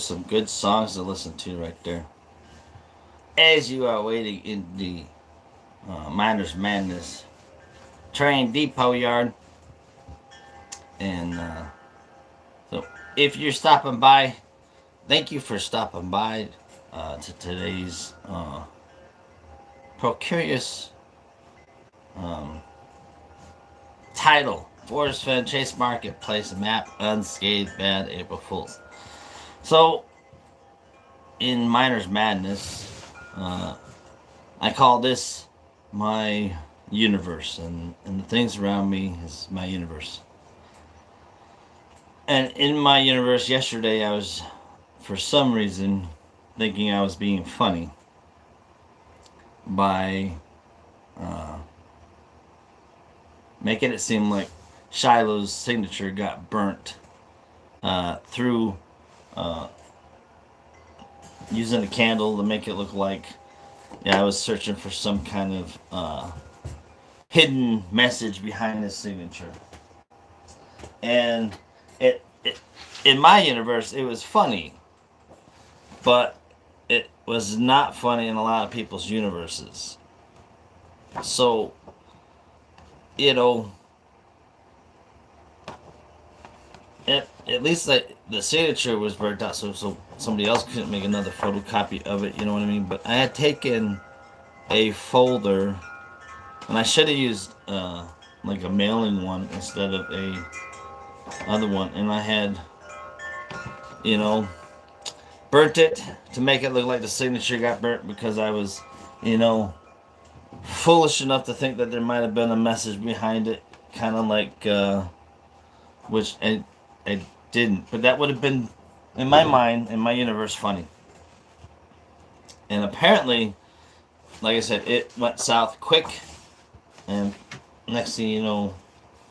some good songs to listen to right there. As you are waiting in the Miners Madness Train Depot Yard. And so if you're stopping by, thank you for stopping by to today's Procurious um, title. Forrest, Fenn, Chase Marketplace Map Unscathed Bad April Fools. So, in Miner's Madness, I call this my universe, and the things around me is my universe. And in my universe yesterday, I was, for some reason, thinking I was being funny by making it seem like Shiloh's signature got burnt through using a candle to make it look like, I was searching for some kind of hidden message behind his signature. And it in my universe, it was funny, but it was not funny in a lot of people's universes. So, you know, at least the signature was burnt out, so somebody else couldn't make another photocopy of it. You know what I mean? But I had taken a folder, and I should have used like a mailing one instead of a other one, and I had, you know, burnt it to make it look like the signature got burnt because I was, you know, foolish enough to think that there might have been a message behind it, kind of like, which I didn't, but that would have been, in my mind, in my universe, funny. And apparently, like I said, it went south quick, and next thing you know,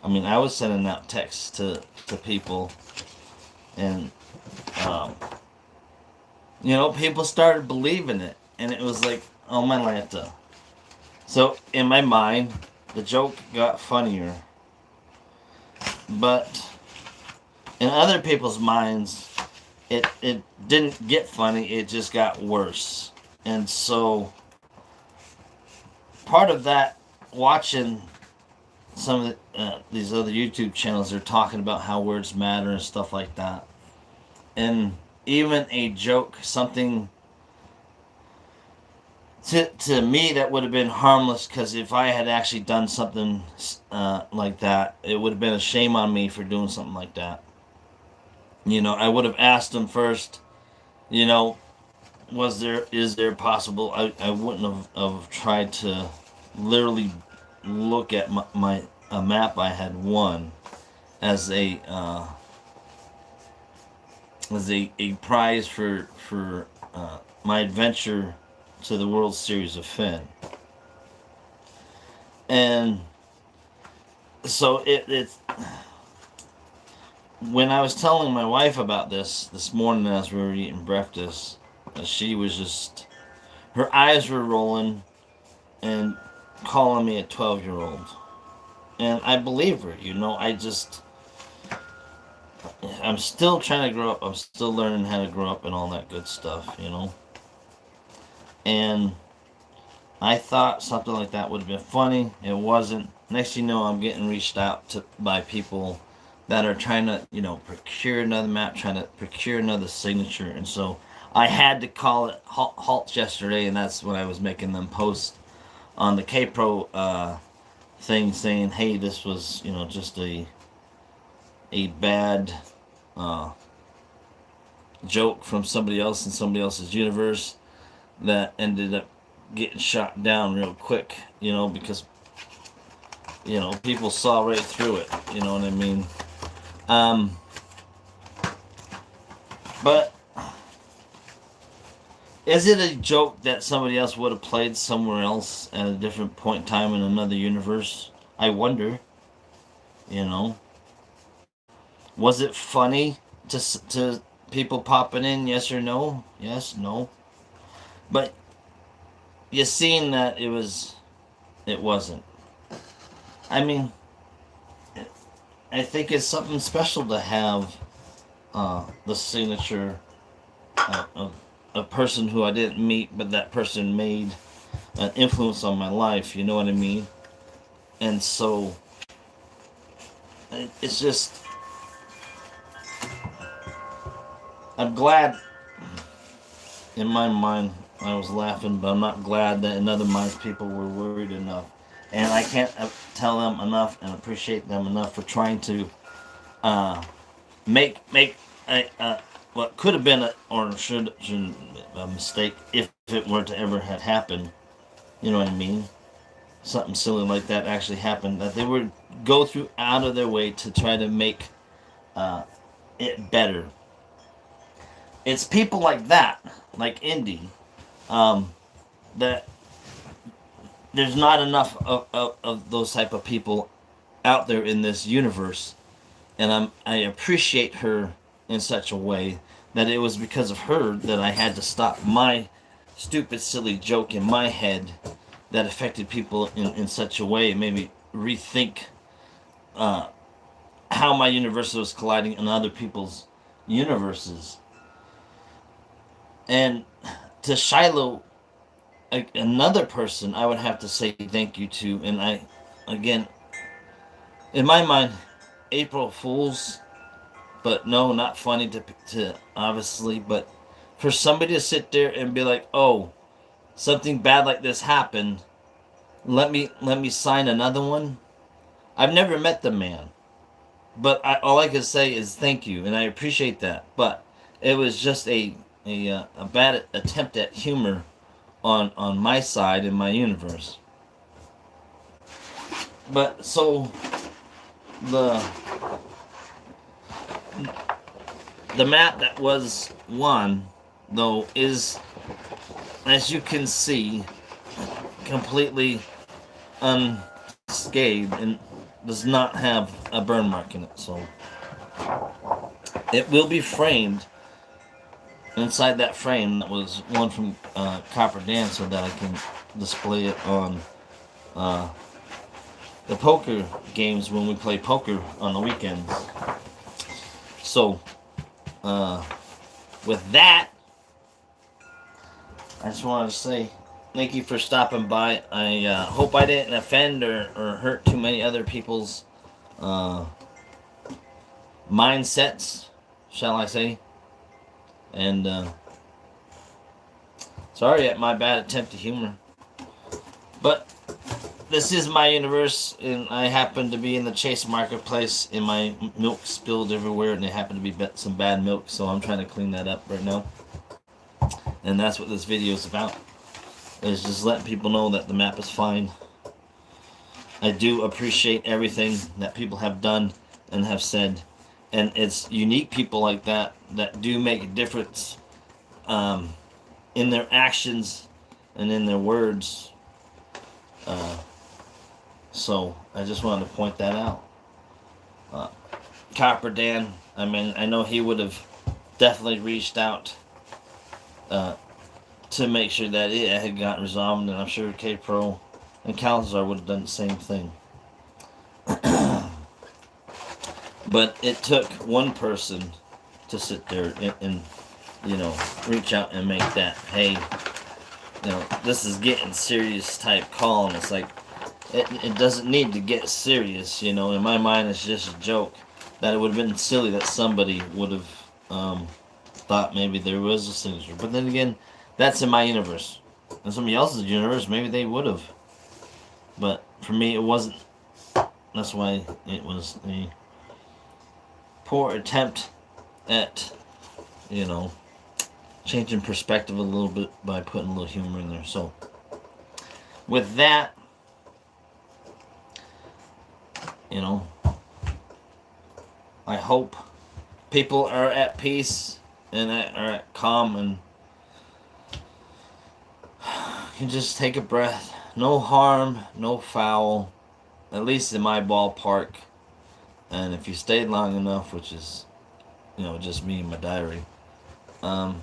I was sending out texts to people, and people started believing it, and it was like, oh my Lanta. So in my mind, the joke got funnier, but in other people's minds, it didn't get funny. It just got worse. And so part of that, watching some of these other YouTube channels, they're talking about how words matter and stuff like that. And even a joke, something to me that would have been harmless, because if I had actually done something like that, it would have been a shame on me for doing something like that. I would have asked them first, is there possible, I wouldn't have tried to literally look at my a map I had won as a prize for my adventure to the World Series of Fenn. And so it's when I was telling my wife about this morning as we were eating breakfast, she was just, her eyes were rolling and calling me a 12-year-old. And I believe her, I'm still trying to grow up. I'm still learning how to grow up and all that good stuff, And I thought something like that would have been funny. It wasn't. Next thing you know, I'm getting reached out to by people that are trying to, procure another map, trying to procure another signature. And so I had to call it halt yesterday, and that's when I was making them post on the K-Pro thing saying, hey, this was, just a bad joke from somebody else in somebody else's universe that ended up getting shot down real quick, because, people saw right through it, you know what I mean? But is it a joke that somebody else would have played somewhere else at a different point in time in another universe? I wonder, Was it funny to people popping in, yes or no? Yes, no. But you seen that it wasn't. I think it's something special to have the signature a person who I didn't meet, but that person made an influence on my life. You know what I mean? And so it's just, I'm glad. In my mind, I was laughing, but I'm not glad that in other minds people were worried enough. And I can't tell them enough and appreciate them enough for trying to uh, make what could have been or should a mistake if it were to ever have happened. You know what I mean? Something silly like that actually happened. That they would go through out of their way to try to make uh, it better. It's people like that, like Indy, um, that there's not enough of those type of people out there in this universe, and I appreciate her in such a way that it was because of her that I had to stop my stupid silly joke in my head that affected people in such a way. It made me rethink uh, how my universe was colliding in other people's universes. And to Shiloh, another person I would have to say thank you to, and I, again, in my mind, April Fools, but no, not funny to obviously, but for somebody to sit there and be like, oh, something bad like this happened, let me sign another one. I've never met the man, but all I can say is thank you, and I appreciate that. But it was just a bad attempt at humor on my side in my universe. But so the the map that was won though is, as you can see, completely unscathed and does not have a burn mark in it. So it will be framed. Inside that frame that was one from Copper Dan, so that I can display it on uh, the poker games when we play poker on the weekends. So, with that, I just wanted to say thank you for stopping by. I hope I didn't offend or hurt too many other people's uh, mindsets, shall I say. And sorry at my bad attempt at humor. But this is my universe, and I happen to be in the Chase Marketplace, and my milk spilled everywhere, and it happened to be some bad milk, so I'm trying to clean that up right now. And that's what this video is about. Is just letting people know that the map is fine. I do appreciate everything that people have done and have said. And it's unique people like that that do make a difference in their actions and in their words. So I just wanted to point that out. Copper Dan, I mean, I know he would have definitely reached out to make sure that it had gotten resolved, and I'm sure K-Pro and Calzar would have done the same thing. But it took one person to sit there and reach out and make that, hey, this is getting serious type call. And it's like, it doesn't need to get serious, in my mind it's just a joke. That it would have been silly that somebody would have thought maybe there was a signature. But then again, that's in my universe. In somebody else's universe, maybe they would have. But for me, it wasn't. That's why it was a poor attempt at, changing perspective a little bit by putting a little humor in there. So, with that, I hope people are at peace and are at calm and can just take a breath. No harm, no foul, at least in my ballpark. And if you stayed long enough, which is, just me and my diary, well,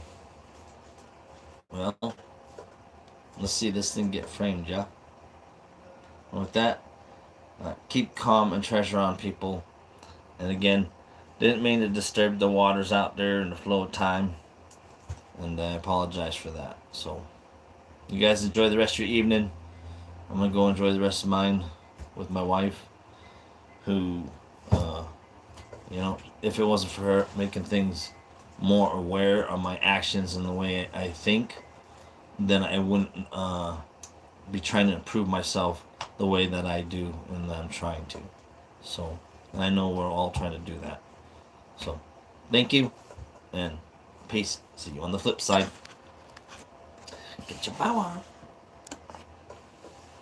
let's see this thing get framed, yeah? And with that, keep calm and treasure on people. And again, didn't mean to disturb the waters out there and the flow of time. and I apologize for that. So, you guys enjoy the rest of your evening. I'm gonna go enjoy the rest of mine with my wife, who, if it wasn't for her making things more aware of my actions and the way I think, then I wouldn't be trying to improve myself the way that I do and that I'm trying to. So, and I know we're all trying to do that. So, thank you and peace. See you on the flip side. Get your power.